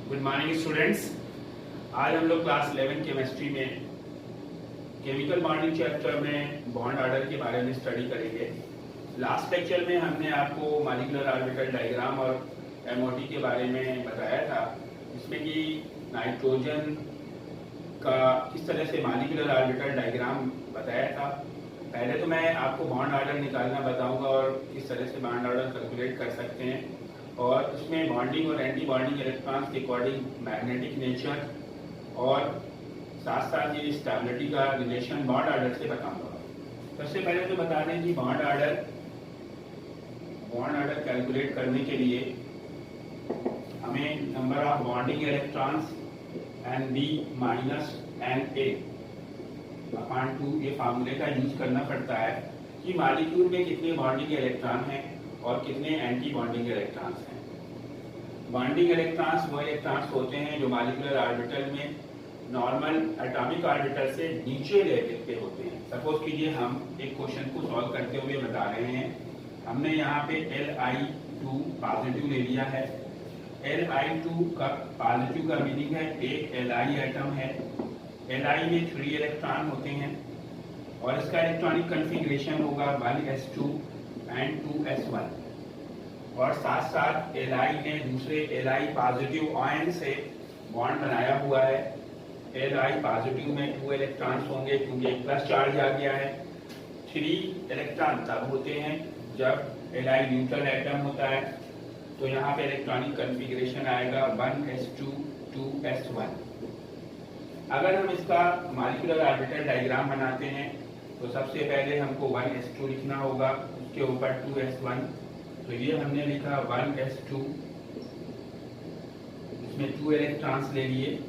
Good morning students. आज हम लोग क्लास 11 केमिस्ट्री में केमिकल बॉन्डिंग चैप्टर में बॉन्ड ऑर्डर के बारे में स्टडी करेंगे। लास्ट लेक्चर में हमने आपको मॉलिक्यूलर ऑर्बिटल डायग्राम और एमओटी के बारे में बताया था, जिसमें कि नाइट्रोजन का किस तरह से मॉलिक्यूलर ऑर्बिटल डायग्राम बताया था। पहले तो मैं आपको बॉन्ड ऑर्डर निकालना बताऊंगा और किस तरह से बॉन्ड ऑर्डर कैलकुलेट कर सकते हैं, और उसमें बॉन्डिंग और एंटी बॉन्डिंग इलेक्ट्रॉन्स के अकॉर्डिंग मैग्नेटिक नेचर और साथ साथ ये स्टेबिलिटी का रिलेशन बॉन्ड ऑर्डर से बताऊंगा। सबसे पहले तो बता दें कि बॉन्ड ऑर्डर कैलकुलेट करने के लिए हमें number of bonding electrons NB minus NA upon 2 ये फार्मूले का यूज करना पड़ता है कि मॉलिक्यूल में कितने बॉन्डिंग इलेक्ट्रॉन हैं और कितने एंटी बॉन्डिंग इलेक्ट्रॉन्स हैं। बॉन्डिंग इलेक्ट्रॉन्स वो इलेक्ट्रॉन्स होते हैं जो मॉलिक्यूलर ऑर्बिटल में नॉर्मल एटॉमिक ऑर्बिटल से नीचे लेवल पे होते हैं। सपोज कीजिए हम एक क्वेश्चन को सॉल्व करते हुए बता रहे हैं, हमने यहाँ पे Li2 पॉजिटिव ले लिया है। Li2 का पॉजिटिव का मीनिंग है एक Li एटम है। Li में 3 इलेक्ट्रॉन होते हैं और इसका इलेक्ट्रॉनिक कन्फिग्रेशन होगा 1s2 एंड 2s1, और साथ साथ Li ने दूसरे Li पॉजिटिव आयन से बॉन्ड बनाया हुआ है। Li पॉजिटिव में 2 इलेक्ट्रॉन्स होंगे क्योंकि एक प्लस चार्ज आ गया है। 3 इलेक्ट्रॉन तब होते हैं जब Li न्यूट्रल एटम होता है, तो यहाँ पे इलेक्ट्रॉनिक कन्फिग्रेशन आएगा 1s2 2s1। अगर हम इसका मॉलिक्यूलर ऑर्बिटल डायग्राम बनाते हैं तो सबसे पहले हमको 1s2 लिखना होगा, उसके ऊपर 2s1। तो ये हमने लिखा 1s2, इसमें 2 इलेक्ट्रॉन्स ले लिए,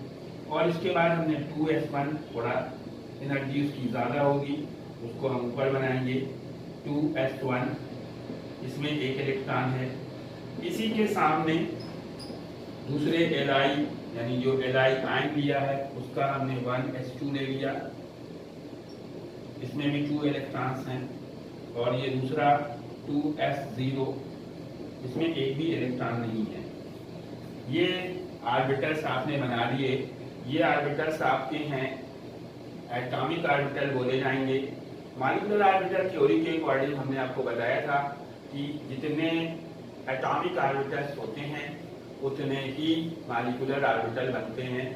और इसके बाद हमने 2s1, थोड़ा एनर्जी उसकी ज़्यादा होगी, उसको हम ऊपर बनाएंगे 2s1, इसमें 1 इलेक्ट्रॉन है। इसी के सामने दूसरे Li यानी जो Li आयन लिया है उसका हमने 1s2 ले लिया, इसमें भी 2 इलेक्ट्रॉन्स हैं, और ये दूसरा 2s0, इसमें एक भी इलेक्ट्रॉन नहीं है। ये ऑर्बिटल्स आपने बना लिए। ये ऑर्बिटल्स आपके हैं एटॉमिक ऑर्बिटल बोले जाएंगे। मॉलिक्यूलर ऑर्बिटल थ्योरी के अकॉर्डिंग हमने आपको बताया था कि जितने एटॉमिक ऑर्बिटल्स होते हैं उतने ही मॉलिक्यूलर ऑर्बिटल बनते हैं।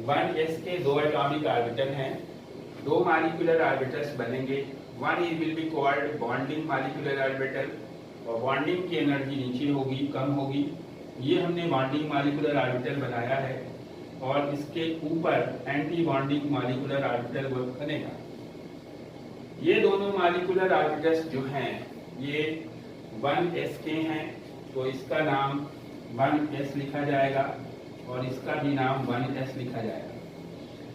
1s के 2 एटॉमिक ऑर्बिटल हैं, 2 मॉलिक्यूलर ऑर्बिटल्स बनेंगे। 1 will be called bonding molecular orbital, और बॉन्डिंग की एनर्जी नीचे होगी, कम होगी। ये हमने बॉन्डिंग मॉलिक्यूलर ऑर्बिटल बनाया है, और इसके ऊपर एंटी बॉन्डिंग मॉलिक्यूलर ऑर्बिटल बनेगा। ये दोनों मॉलिक्यूलर ऑर्बिटल्स जो हैं ये 1s के हैं, तो इसका नाम 1s लिखा जाएगा और इसका भी नाम 1s लिखा जाएगा।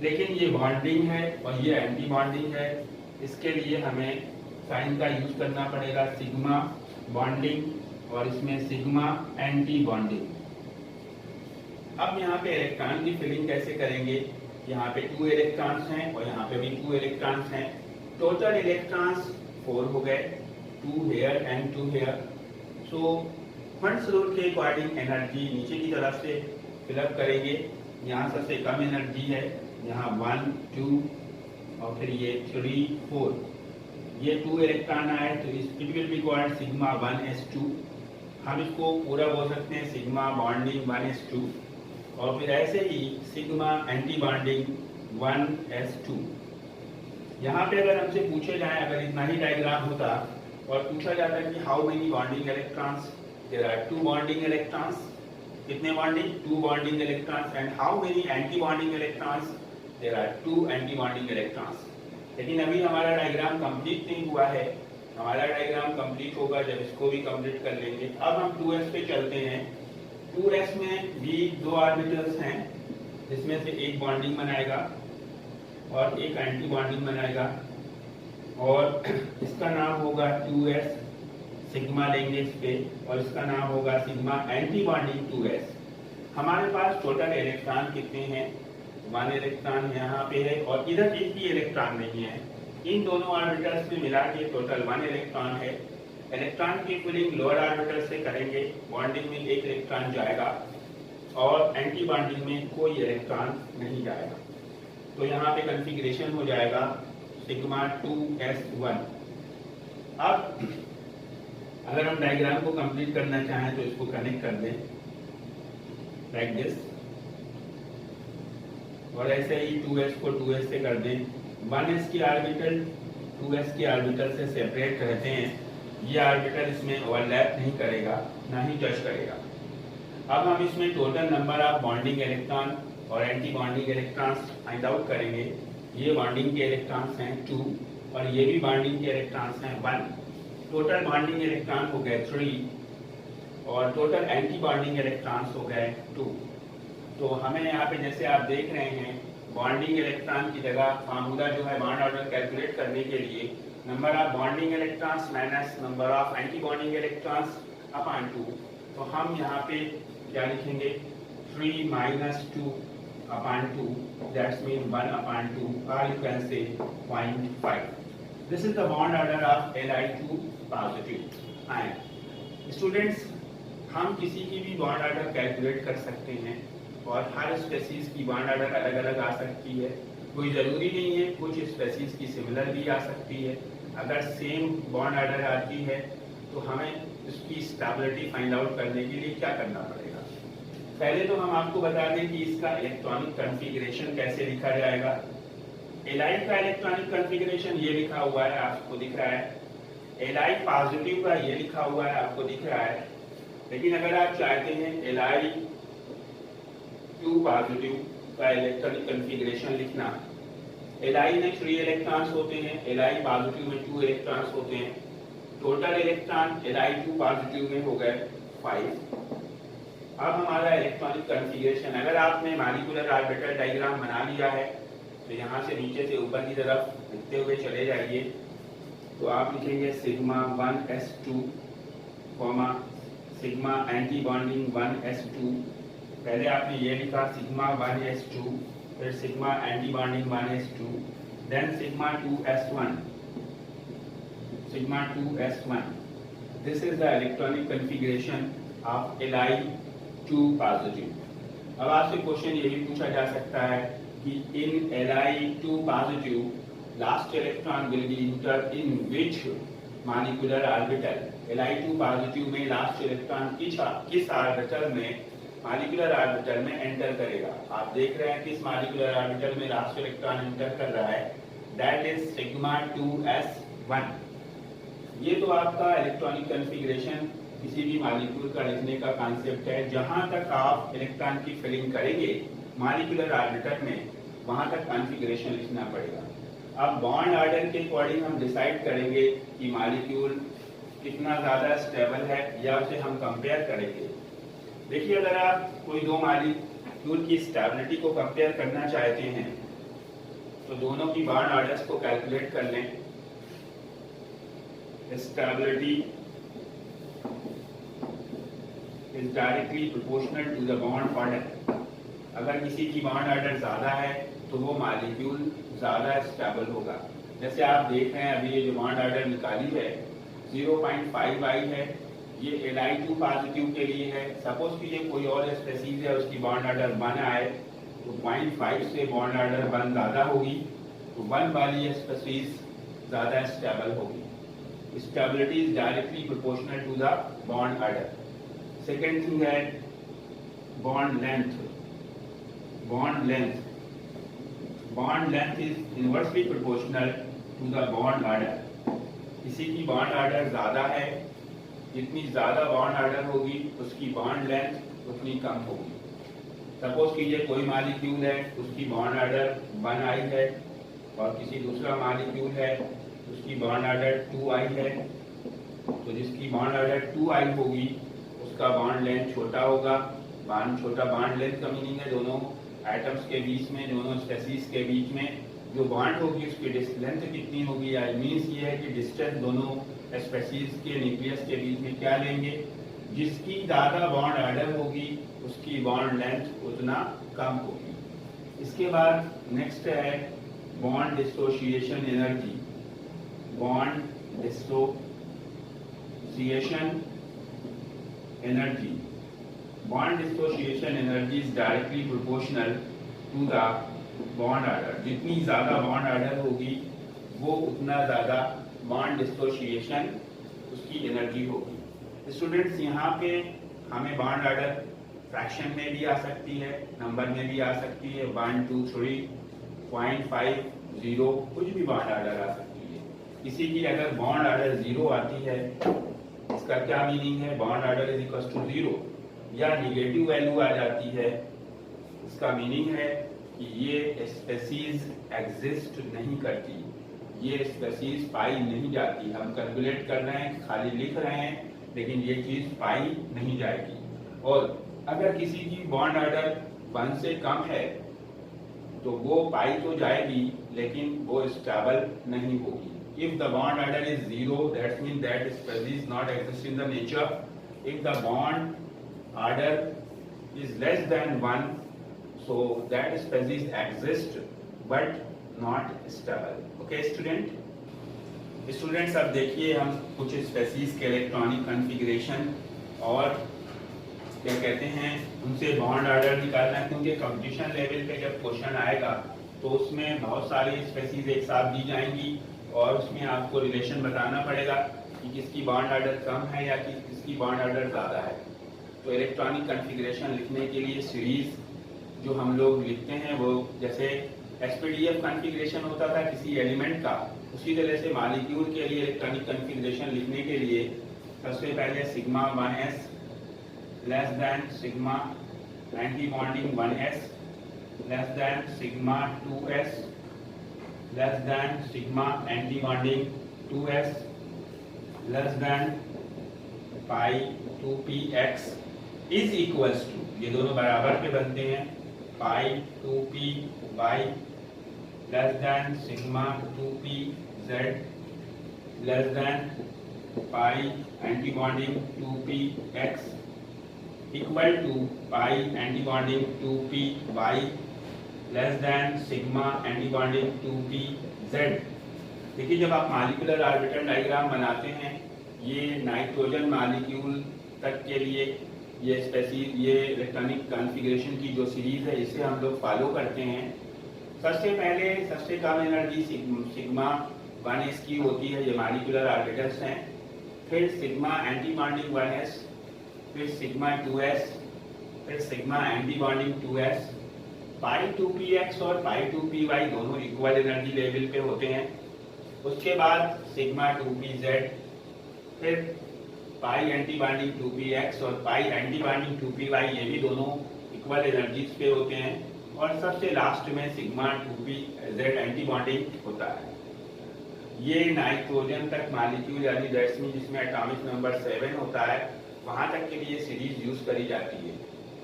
लेकिन ये बॉन्डिंग है और ये एंटी बॉन्डिंग है, इसके लिए हमें साइन का यूज करना पड़ेगा, सिग्मा बॉन्डिंग और इसमें सिग्मा एंटी बॉन्डिंग। अब यहाँ पे इलेक्ट्रॉन की फिलिंग कैसे करेंगे? यहाँ पे 2 इलेक्ट्रॉन्स हैं और यहाँ पे भी 2 इलेक्ट्रॉन्स हैं। टोटल इलेक्ट्रॉन्स 4 हो गए, 2 here and 2 here। So funds rule के अकॉर्डिंग एनर्जी नीचे की तरफ से फिलअप करेंगे। यहाँ सबसे कम एनर्जी है, यहाँ 1 2 और फिर ये 3 4। ये 2 इलेक्ट्रॉन आए तो it will be called sigma 1s2। हम इसको पूरा बोल सकते हैं सिग्मा बॉन्डिंग 1s2, और फिर ऐसे ही सिग्मा एंटी बॉन्डिंग 1s2। यहाँ पे अगर हमसे पूछे जाए, अगर इतना ही डायग्राम होता और पूछा जाता कि how many bonding electrons, there are 2 bonding electrons. कितने bonding? 2 bonding electrons. And how many anti bonding electrons? There are 2 anti bonding electrons. लेकिन अभी हमारा डायग्राम कंप्लीट नहीं हुआ है, हमारा डायग्राम कंप्लीट होगा जब इसको भी कंप्लीट कर लेंगे। अब हम 2s पे चलते हैं। 2s में भी 2 ऑर्बिटल्स हैं, जिसमें से एक बॉन्डिंग बनाएगा और एक एंटी बॉन्डिंग बनाएगा, और इसका नाम होगा 2s, सिग्मा लेंगे इस पे, और इसका नाम होगा सिग्मा एंटी बॉन्डिंग 2s। हमारे पास टोटल इलेक्ट्रॉन कितने हैं? 1 इलेक्ट्रॉन यहाँ पे है और इधर एक भी इलेक्ट्रॉन नहीं है। इन दोनों ऑर्बिटल्स में मिला के टोटल 1 इलेक्ट्रॉन है। इलेक्ट्रॉन की फिलिंग लोअर ऑर्बिटल से करेंगे, बॉन्डिंग में एक इलेक्ट्रॉन जाएगा और एंटी बॉन्डिंग में कोई इलेक्ट्रॉन नहीं जाएगा। तो यहाँ पे कॉन्फ़िगरेशन हो जाएगा सिग्मा 2s1। अब अगर हम डायग्राम को कंप्लीट करना चाहें तो इसको कनेक्ट कर दें लाइक दिस, और ऐसे ही 2s को 2s से कर दें। 1s की ऑर्बिटल 2s की ऑर्बिटल से सेपरेट रहते हैं, ये ऑर्बिटल इसमें ओवरलैप नहीं करेगा, ना ही टच करेगा। अब हम इसमें total number of bonding electron और anti bonding electrons find out करेंगे। ये बॉन्डिंग के इलेक्ट्रॉन्स हैं 2 और ये भी बॉन्डिंग के इलेक्ट्रॉन्स हैं 1। टोटल बॉन्डिंग इलेक्ट्रॉन हो गए 3 और टोटल एंटी बॉन्डिंग इलेक्ट्रॉन्स हो गए 2। तो हमें यहाँ पे जैसे आप देख रहे हैं बॉन्डिंग इलेक्ट्रॉन की जगह फार्मूला जो है बॉन्ड ऑर्डर कैलकुलेट करने के लिए number of bonding electrons minus number of anti bonding electrons upon 2। तो हम यहाँ पे क्या लिखेंगे 3 minus 2 upon 2, that means 1 upon 2, or you can say 0.5. This is the bond order of Li2 positive. And students, हम किसी की भी बॉन्ड ऑर्डर कैलकुलेट कर सकते हैं और हर स्पेसीज की बॉन्ड ऑर्डर अलग अलग आ सकती है। कोई ज़रूरी नहीं है, कुछ स्पेसीज की सिमिलर भी आ सकती है। अगर सेम बॉन्ड ऑर्डर आती है तो हमें उसकी स्टेबिलिटी फाइंड आउट करने के लिए क्या करना पड़ेगा। पहले तो हम आपको बता दें कि इसका इलेक्ट्रॉनिक कॉन्फ़िगरेशन कैसे लिखा जाएगा। एलाइड का इलेक्ट्रॉनिक कॉन्फ़िगरेशन ये लिखा हुआ है, आपको दिख रहा है। एलाइड पॉजिटिव का ये लिखा हुआ है, आपको दिख रहा है। लेकिन अगर आप चाहते हैं एलाइड 2 पॉजिटिव का इलेक्ट्रॉनिक कॉन्फ़िगरेशन लिखना, एलाइड में 3 इलेक्ट्रॉन्स होते हैं, एलाइड पॉजिटिव में 2 इलेक्ट्रॉन्स होते हैं। टोटल इलेक्ट्रॉन एलाइड 2 पॉजिटिव में हो गए 5। अब हमारा इलेक्ट्रॉनिक कॉन्फ़िगरेशन, अगर आपने मॉलिक्यूलर ऑर्बिटल डायग्राम बना लिया है तो यहाँ से नीचे से ऊपर की तरफ लिखते हुए चले जाइए। तो आप लिखेंगे sigma 1s2 sigma anti bonding 1s2। पहले आपने ये लिखा सिग्मा 1s2, फिर sigma anti bonding 1s2, then sigma 2s1, sigma 2s1. This is the electronic configuration of Li 2 positive. अब आपसे क्वेश्चन ये भी पूछा जा सकता है कि in Li 2 positive last electron will be enter in which molecular orbital? Li 2 positive में last electron किस ऑर्बिटल में मॉलिक्यूलर ऑर्बिटल में एंटर करेगा। आप देख रहे हैं किस मॉलिक्यूलर ऑर्बिटल में लास्ट इलेक्ट्रॉन एंटर कर रहा है, दैट इज सिग्मा 2s1। ये तो आपका इलेक्ट्रॉनिक कॉन्फ़िगरेशन किसी भी मॉलिक्यूल का लिखने का कॉन्सेप्ट है। जहां तक आप इलेक्ट्रॉन की फिलिंग करेंगे मॉलिक्यूलर ऑर्बिटल में, वहां तक कॉन्फ़िगरेशन लिखना पड़ेगा। अब बॉन्ड ऑर्डर के अकॉर्डिंग हम डिसाइड करेंगे कि मॉलिक्यूल कितना ज़्यादा स्टेबल है या उसे हम कंपेयर करेंगे। देखिए, अगर आप कोई दो मॉलिक्यूल की स्टेबिलिटी को कंपेयर करना चाहते हैं तो दोनों की बॉन्ड ऑर्डर्स को कैलकुलेट कर लें। Stability is directly proportional to the bond order. अगर किसी की बॉन्ड ऑर्डर ज़्यादा है तो वो मॉलिक्यूल ज़्यादा स्टेबल होगा। जैसे आप देख रहे हैं अभी ये जो बॉन्ड ऑर्डर निकाली है 0.5i है, ये Li2 पॉजिटिव के लिए है। सपोज कि ये कोई और स्पेसीज है, उसकी बॉन्ड ऑर्डर 1 आए तो 0.5 से बॉन्ड ऑर्डर 1 ज़्यादा होगी, तो 1 वाली स्पेसीज ज़्यादा स्टेबल होगी। Stability is directly proportional to the bond order. Second thing है bond length. Bond length is inversely proportional to the bond order. किसी की बॉन्ड ऑर्डर ज़्यादा है, जितनी ज़्यादा बॉन्ड ऑर्डर होगी उसकी बॉन्ड लेंथ उतनी कम होगी। सपोज कीजिए कोई मॉलिक्यूल है, उसकी बॉन्ड ऑर्डर 1i है और किसी दूसरा मॉलिक्यूल है उसकी बॉन्ड ऑर्डर 2i है, तो जिसकी बॉन्ड ऑर्डर 2i होगी उसका बॉन्ड लेंथ छोटा होगा। छोटा बॉन्ड लेंथ का मीनिंग है दोनों एटम्स के बीच में, दोनों स्पेसीज के बीच में जो बॉन्ड होगी उसकी लेंथ कितनी होगी। आई मीन्स ये है कि डिस्टेंस दोनों स्पेसीज के न्यूक्लियस के बीच में क्या लेंगे, जिसकी ज़्यादा बॉन्ड ऑर्डर होगी उसकी बॉन्ड लेंथ उतना कम होगी। इसके बाद नेक्स्ट है bond dissociation energy. Bond dissociation energy bond dissociation energy is directly proportional to the bond order. जितनी ज़्यादा बॉन्ड ऑर्डर होगी वो उतना ज़्यादा बॉन्ड डिसोसिएशन उसकी एनर्जी होगी। स्टूडेंट्स, यहाँ पे हमें बॉन्ड ऑर्डर फ्रैक्शन में भी आ सकती है, नंबर में भी आ सकती है, 1 2 3 0.5 0 कुछ भी बॉन्ड ऑर्डर आ सकती है। किसी की अगर बॉन्ड ऑर्डर 0 आती है, इसका क्या मीनिंग है? Bond order is equal to 0, या निगेटिव वैल्यू आ जाती है, इसका मीनिंग है कि ये स्पेसीज एग्जिस्ट नहीं करती, ये स्पेसीज पाई नहीं जाती। हम कैलकुलेट कर रहे हैं, खाली लिख रहे हैं, लेकिन ये चीज पाई नहीं जाएगी। और अगर किसी की बॉन्ड ऑर्डर 1 से कम है तो वो पाई तो जाएगी, लेकिन वो स्टेबल नहीं होगी। If the bond order is 0, that means that species not exist in the nature. If the bond order is less than 1, so that species exist but not stable. Okay, students, अब देखिए हम कुछ species के electronic configuration और क्या कहते हैं उनसे बॉन्ड ऑर्डर निकालना है, क्योंकि कंपटीशन लेवल पे जब क्वेश्चन आएगा तो उसमें बहुत सारी स्पेसीज एक साथ दी जाएंगी और उसमें आपको रिलेशन बताना पड़ेगा कि किसकी बॉन्ड ऑर्डर कम है या किसकी बॉन्ड ऑर्डर ज़्यादा है। तो इलेक्ट्रॉनिक कॉन्फ़िगरेशन लिखने के लिए सीरीज जो हम लोग लिखते हैं वो जैसे एसपीडीएफ कॉन्फ़िगरेशन होता था किसी एलिमेंट का, उसी तरह से मॉलिक्यूल के लिए इलेक्ट्रॉनिक कॉन्फ़िगरेशन लिखने के लिए सबसे पहले sigma 1s less than sigma anti bonding 1s less than sigma 2s less than sigma anti bonding 2s less than pi 2px is equals to, ये दोनों बराबर पे बनते हैं, pi 2py less than sigma 2pz less than pi anti bonding 2px equal to pi anti bonding 2py less than sigma anti bonding 2pz। देखिए, जब आप molecular orbital diagram बनाते हैं, ये नाइट्रोजन मॉलिक्यूल तक के लिए ये स्पेसीज, ये इलेक्ट्रॉनिक कॉन्फ़िगरेशन की जो सीरीज है इसे हम लोग फॉलो करते हैं। सबसे पहले सबसे कम एनर्जी सिग्मा 1s की होती है, ये मॉलिक्यूलर ऑर्बिटल्स हैं। फिर सिग्मा एंटी बॉन्डिंग 1s, फिर सिग्मा 2s, फिर सिग्मा एंटी बॉन्डिंग 2s। पाई 2px और पाई 2py दोनों इक्वल एनर्जी लेवल पे होते हैं। उसके बाद सिग्मा 2pz, फिर पाई एंटी बॉन्डिंग 2px और पाई एंटी बॉन्डिंग 2py, ये भी दोनों इक्वल एनर्जीज पे होते हैं। और सबसे लास्ट में सिग्मा 2pz एंटी बॉन्डिंग होता है। ये नाइट्रोजन तक मॉलिक्यूल यानी दैट्स मीन जिसमें एटॉमिक नंबर 7 होता है, वहाँ तक के लिए सीरीज यूज करी जाती है।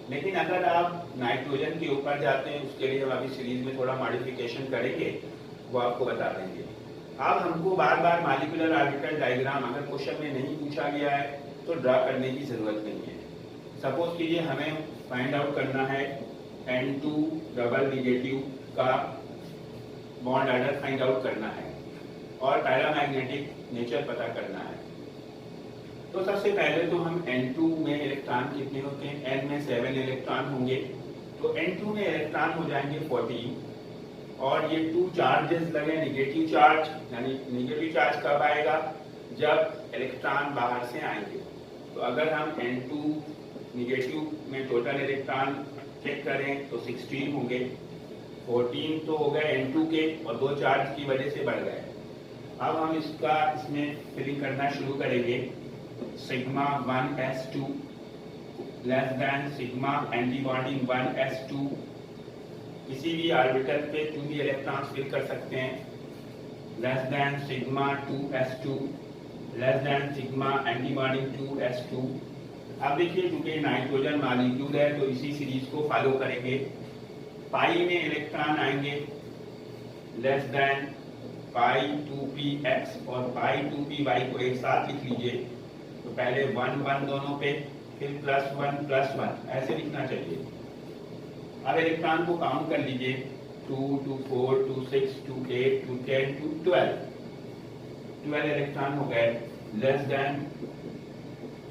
लेकिन अगर आप नाइट्रोजन के ऊपर जाते हैं, उसके लिए हम अभी सीरीज में थोड़ा मॉडिफिकेशन करेंगे, वो आपको बता देंगे। अब हमको बार बार मॉलिक्यूलर ऑर्बिटल डायग्राम अगर क्वेश्चन में नहीं पूछा गया है तो ड्रा करने की जरूरत नहीं है। सपोज कीजिए हमें फाइंड आउट करना है N2 डबल निगेटिव का बॉन्ड ऑर्डर फाइंड आउट करना है और पैरामैग्नेटिक नेचर पता करना है। तो सबसे पहले तो हम N2 में इलेक्ट्रॉन कितने होते हैं? N में 7 इलेक्ट्रॉन होंगे, तो N2 में इलेक्ट्रॉन हो जाएंगे 14 और ये 2 चार्जेस लगे निगेटिव चार्ज, यानी निगेटिव चार्ज कब आएगा? जब इलेक्ट्रॉन बाहर से आएंगे। तो अगर हम N2 निगेटिव में टोटल इलेक्ट्रॉन चेक करें तो 16 होंगे, 14 तो हो गए N2 के और 2 चार्ज की वजह से बढ़ गए। अब हम इसमें फिलिंग करना शुरू करेंगे। Sigma 1s2 less than sigma anti bonding 1s2, किसी भी ऑर्बिटल पे 2 भी इलेक्ट्रॉन्स फिल कर सकते हैं, less than sigma 2s2 less than sigma anti bonding 2s2। अब देखिए, क्योंकि नाइट्रोजन मॉलिक्यूल है तो इसी सीरीज को फॉलो करेंगे। पाई में इलेक्ट्रॉन आएंगे लेस देन पाई 2px और पाई 2py को एक साथ लिख लीजिए। तो पहले 1 1 दोनों पे, फिर +1 ऐसे लिखना चाहिए। अब इलेक्ट्रॉन को काउंट कर लीजिए, 2 2 4 2 6 2 8 2 10 2 12 इलेक्ट्रॉन हो गए, लेस देन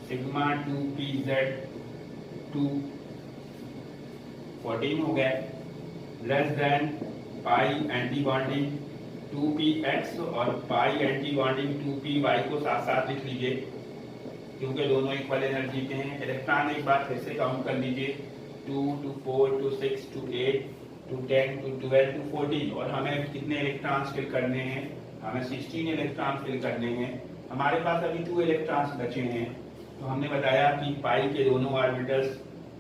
सिग्मा 2pz 2 14 हो गए, less than pi anti bonding 2px और पाई एंटी बॉन्डिंग 2py को साथ साथ लिख लीजिए क्योंकि दोनों इक्वल एनर्जी के हैं। इलेक्ट्रॉन एक बार फिर से काउंट कर लीजिए 2 to 4 to 6 to 8 to 10 to 12 to 14 और हमें कितने इलेक्ट्रॉन्स फिल करने हैं, हमें 16 इलेक्ट्रॉन फिल करने हैं। हमारे पास अभी 2 इलेक्ट्रॉन्स बचे हैं, तो हमने बताया कि पाई के दोनों ऑर्बिटल्स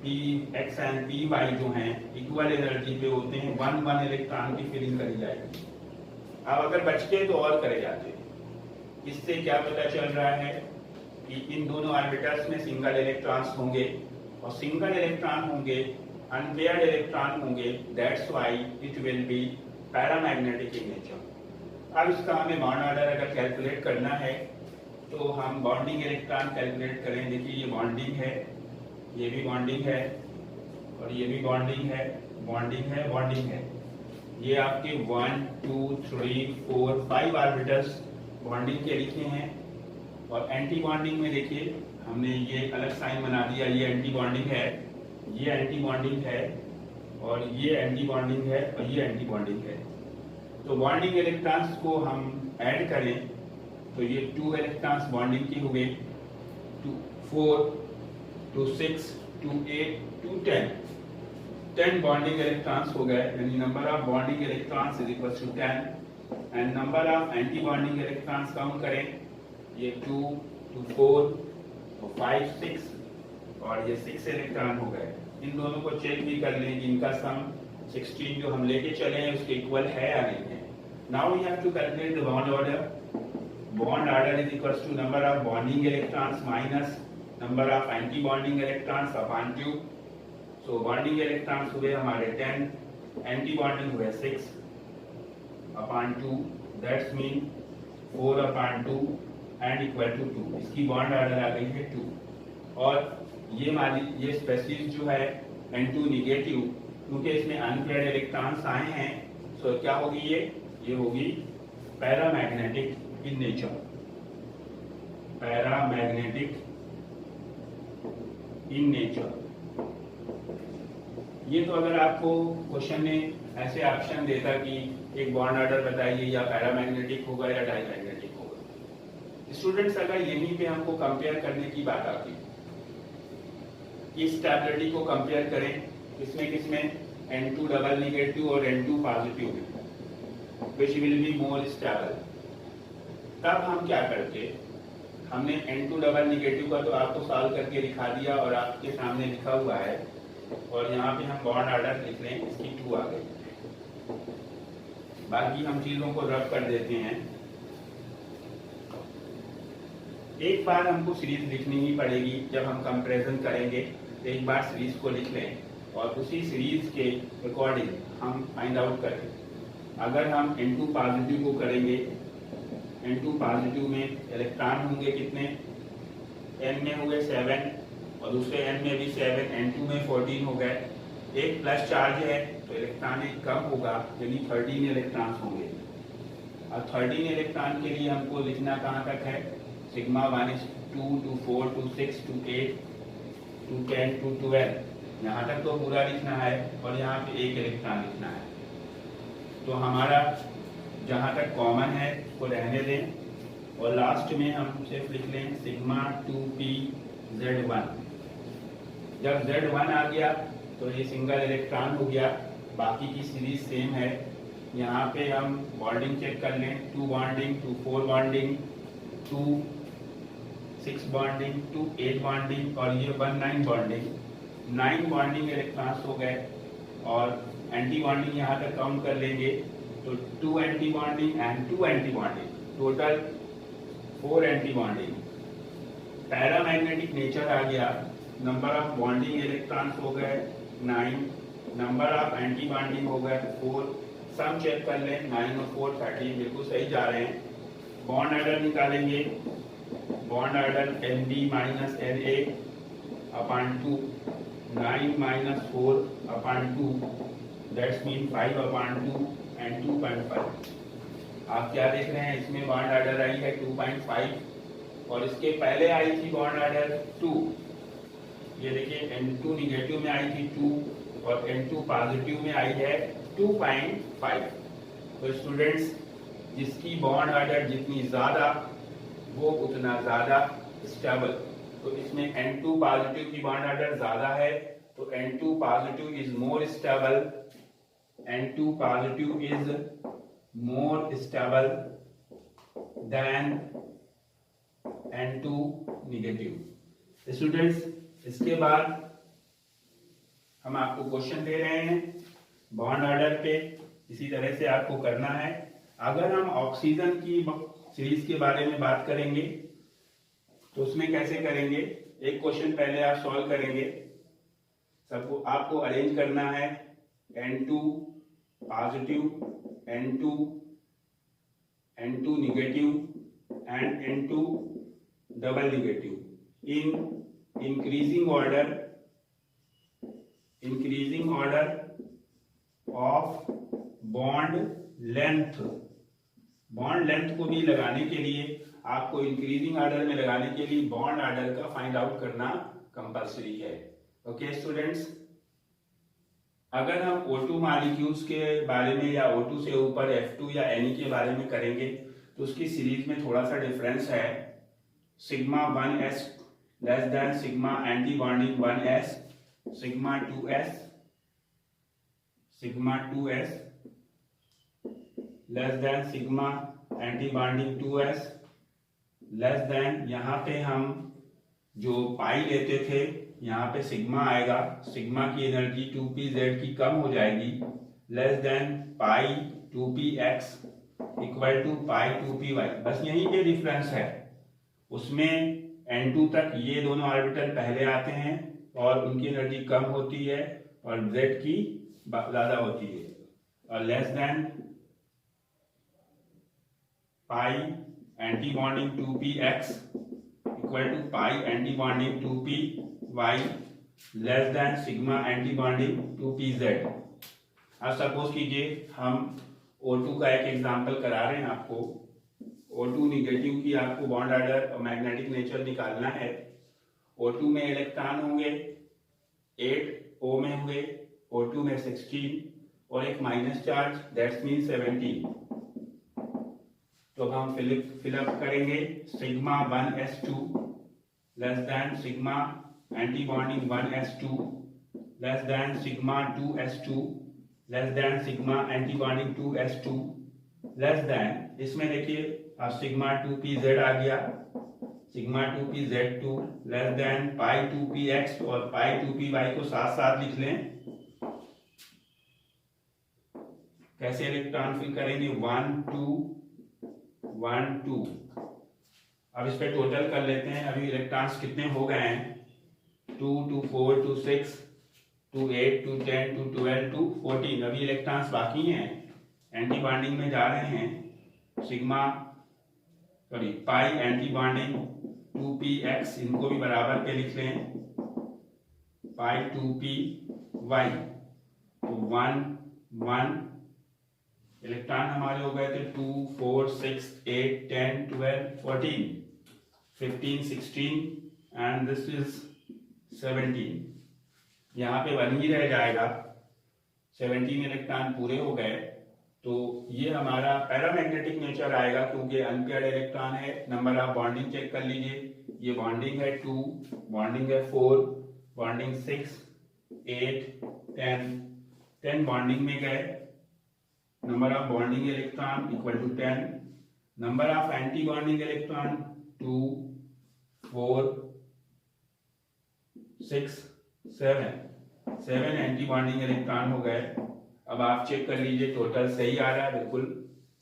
px एंड py जो हैं इक्वल एनर्जी पे होते हैं, 1 इलेक्ट्रॉन की फिलिंग करी जाएगी। अब अगर बचते तो और करे जाते। इससे क्या पता चल रहा है कि इन दोनों ऑर्बिटल्स में सिंगल इलेक्ट्रॉन्स होंगे और सिंगल इलेक्ट्रॉन होंगे, अनपेयर्ड इलेक्ट्रॉन होंगे, that's why it will be paramagnetic in nature. अब इसका हमें बॉन्ड ऑर्डर अगर कैलकुलेट करना है तो हम बॉन्डिंग इलेक्ट्रॉन कैलकुलेट करें। देखिए ये बॉन्डिंग है, ये भी बॉन्डिंग है और ये भी बॉन्डिंग है, बॉन्डिंग है, बॉन्डिंग है। ये आपके 1 2 3 4 5 ऑर्बिटल्स बॉन्डिंग के लिखे हैं। और एंटी बॉन्डिंग में देखिए हमने ये अलग साइन बना दिया, ये एंटी बॉन्डिंग है, ये एंटी बॉन्डिंग है और ये एंटी बॉन्डिंग है और ये एंटी बॉन्डिंग है। तो बॉन्डिंग इलेक्ट्रॉन्स को हम ऐड करें तो ये 2 इलेक्ट्रॉन्स बॉन्डिंग के हुए, 4 to 6 to 8 to 10 bonding electrons हो गए, यानी number of bonding electrons is equal to 10 and number of anti bonding electrons count करें, ये 2 to 4 तो 5 6 और ये 6 इलेक्ट्रॉन हो गए। इन दोनों को चेक भी कर लें, इनका सम 16 जो हम लेके चले हैं उसके इक्वल है या नहीं है। Now we have to calculate the bond order. Bond order is equals to number of bonding electrons minus number of anti bonding electrons upon 2। So bonding electrons हुए हमारे 10, एंटी बॉन्डिंग हुए 6 upon 2, that's mean 4 upon 2 and equal to 2। इसकी bond order आ गई है 2। और ये मानी ये स्पेसीज जो है N2 निगेटिव, क्योंकि इसमें अनपेयर्ड इलेक्ट्रॉन्स आए हैं, सो क्या होगी ये होगी paramagnetic in nature, paramagnetic in nature. ये तो अगर आपको क्वेश्चन में ऐसे ऑप्शन देता कि एक बॉन्ड ऑर्डर बताइए या पैरामैग्नेटिक होगा या डायमैग्नेटिक होगा। स्टूडेंट्स अगर यहीं पे हमको कंपेयर करने की बात आती, इस स्टेबिलिटी को कंपेयर करें किसमें N2 डबल नेगेटिव और N2 positive which will be more stable। तब हम क्या करते, हमने N2 डबल नेगेटिव का तो आपको सॉल्व करके दिखा दिया और आपके सामने लिखा हुआ है, और यहाँ पे हम बॉन्ड ऑर्डर लिख लें, इसकी 2 आ गई। बाकी हम चीजों को रब कर देते हैं। एक बार हमको सीरीज लिखनी ही पड़ेगी, जब हम कंपैरिजन करेंगे तो एक बार सीरीज को लिख लें और उसी सीरीज के अकॉर्डिंग हम फाइंड आउट करें। अगर हम N2 पॉजिटिव को करेंगे, N2 पॉजिटिव में इलेक्ट्रॉन होंगे कितने, N में हुए 7 और दूसरे N में भी 7, N2 में 14 हो गए। एक प्लस चार्ज है तो इलेक्ट्रॉन एक कम होगा, यानी 13 इलेक्ट्रॉन्स होंगे। और 13 इलेक्ट्रॉन के लिए हमको लिखना कहाँ तक है, sigma 1 is 2 to 4 to 6 to 8 to 10 to 12, यहाँ तक तो पूरा लिखना है और यहाँ पे एक इलेक्ट्रॉन लिखना है। तो हमारा जहाँ तक कॉमन है उसको रहने दें और लास्ट में हम सिर्फ लिख लें सिग्मा 2pz1। जब z1 आ गया तो ये सिंगल इलेक्ट्रॉन हो गया, बाकी की सीरीज सेम है। यहाँ पे हम बॉन्डिंग चेक कर लें, 2 बॉन्डिंग, 2 4 बॉन्डिंग, 2 6 बॉन्डिंग, 2 8 बॉन्डिंग और ये 1 9 बॉन्डिंग। 9 बॉन्डिंग इलेक्ट्रॉन्स हो गए और एंटी बॉन्डिंग यहाँ तक काउंट कर लेंगे तो 2 antibonding and 2 antibonding, total 4 antibonding. Paramagnetic nature आ गया, नंबर ऑफ बॉन्डिंग इलेक्ट्रॉन्स हो गए 9, नंबर ऑफ एंटी बॉन्डिंग हो गए 4। सम चेक कर लें, 9 और 4 13, बिल्कुल सही जा रहे हैं। बॉन्ड ऑर्डर निकालेंगे, bond order NB minus NA upon 2, 9 minus 4 upon 2, that's mean 5 upon 2 and 2.5। आप क्या देख रहे हैं, इसमें बॉन्ड ऑर्डर आई है 2.5 और इसके पहले आई थी बॉन्ड ऑर्डर 2। ये देखिए N2 निगेटिव में आई थी 2 और N2 पॉजिटिव में आई है 2.5। तो स्टूडेंट्स, जिसकी बॉन्ड ऑर्डर जितनी ज़्यादा वो उतना ज़्यादा स्टेबल। तो इसमें N2 पॉजिटिव की बॉन्ड ऑर्डर ज़्यादा है, तो N2 positive is more stable, N2 positive is more stable then N2 negative. Students, इसके बाद हम आपको क्वेश्चन दे रहे हैं बॉन्ड ऑर्डर पे, इसी तरह से आपको करना है। अगर हम ऑक्सीजन की सीरीज के बारे में बात करेंगे तो उसमें कैसे करेंगे, एक क्वेश्चन पहले आप सॉल्व करेंगे। सबको आपको अरेंज करना है N2 positive, N2 negative and N2 double negative in increasing order of bond length. Bond length को भी लगाने के लिए आपको इंक्रीजिंग ऑर्डर में लगाने के लिए बॉन्ड ऑर्डर का फाइंड आउट करना कंपलसरी है। ओके स्टूडेंट्स, अगर हम O2 मॉलिक्यूल्स के बारे में या O2 से ऊपर F2 या Ne के बारे में करेंगे तो उसकी सीरीज में थोड़ा सा डिफरेंस है। Sigma 1s less than sigma anti bonding 1s, sigma 2s less than sigma anti bonding 2s less then, यहाँ पे हम जो पाई लेते थे यहाँ पे सिग्मा आएगा, सिग्मा की एनर्जी 2pz की कम हो जाएगी, less than pi 2px equal to pi 2py। बस यहीं पे डिफरेंस है। उसमें N2 तक ये दोनों ऑर्बिटल पहले आते हैं और उनकी एनर्जी कम होती है और Z की ज्यादा होती है, और less than pi anti bonding 2px equal to pi anti bonding 2py less than sigma anti bonding 2pz। अब सपोज कीजिए हम O2 का एक एग्जांपल करा रहे हैं आपको। O2 निगेटिव की आपको बॉन्ड ऑर्डर और मैग्नेटिक नेचर निकालना है। O2 में इलेक्ट्रॉन होंगे 8, O में होंगे O2 में 16 और एक माइनस चार्ज, दैट्स मीन 17। तो हम फिलअप करेंगे sigma 1s2 less than sigma anti bonding 1s2 less than sigma 2s2 less than sigma anti bonding 2s2 less than, इसमें देखिए सिग्मा 2pz आ गया, sigma 2pz2 less than pi 2px और पाई 2py को साथ साथ लिख लें। कैसे इलेक्ट्रॉन फिल करेंगे, 1 2 1 2। अब इस पे टोटल कर लेते हैं। अभी इलेक्ट्रॉन्स कितने हो गए हैं, 2 2 4 2 6 2 8 2 10 2 12 2 14। अभी इलेक्ट्रॉन्स बाकी हैं, एंटी बॉन्डिंग में जा रहे हैं। पाई एंटी बॉन्डिंग 2px, इनको भी बराबर पे लिख लें, पाई 2py। तो 1 1 इलेक्ट्रॉन हमारे हो गए थे 2 4 6 8 10 12 14 15 16 एंड दिस इज 17। यहाँ पे 1 ही रह जाएगा, 17 इलेक्ट्रॉन पूरे हो गए। तो ये हमारा पैरामैग्नेटिक नेचर आएगा क्योंकि अनपेयर्ड इलेक्ट्रॉन है। नंबर ऑफ बॉन्डिंग चेक कर लीजिए, ये बॉन्डिंग है 2, बॉन्डिंग है 4, बॉन्डिंग 6 8 10 बॉन्डिंग में गए। Number of bonding electron equal to 10, number of anti bonding electron 2 4 6 7 anti bonding electron हो गए। अब आप चेक कर लीजिए, टोटल सही आ रहा है, बिल्कुल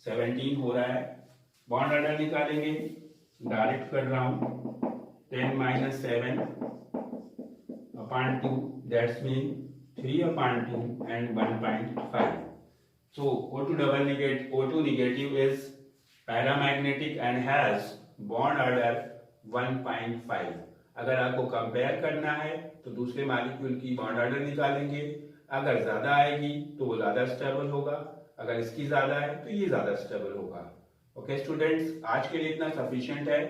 17 हो रहा है। बॉन्ड ऑर्डर निकालेंगे, डायरेक्ट कर रहा हूं, 10 - 7 upon 2, that's mean 3 upon 2 and 1.5. So O2 negative is paramagnetic and has bond order 1.5. अगर आपको कंपेयर करना है तो दूसरे मॉलिक्यूल की बॉन्ड ऑर्डर निकालेंगे। अगर ज्यादा आएगी तो वो ज्यादा स्टेबल होगा, अगर इसकी ज्यादा है तो ये ज्यादा स्टेबल होगा। ओके स्टूडेंट्स, आज के लिए इतना सफिशिएंट है।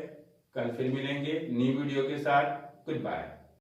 कल फिर मिलेंगे न्यू वीडियो के साथ। Good bye.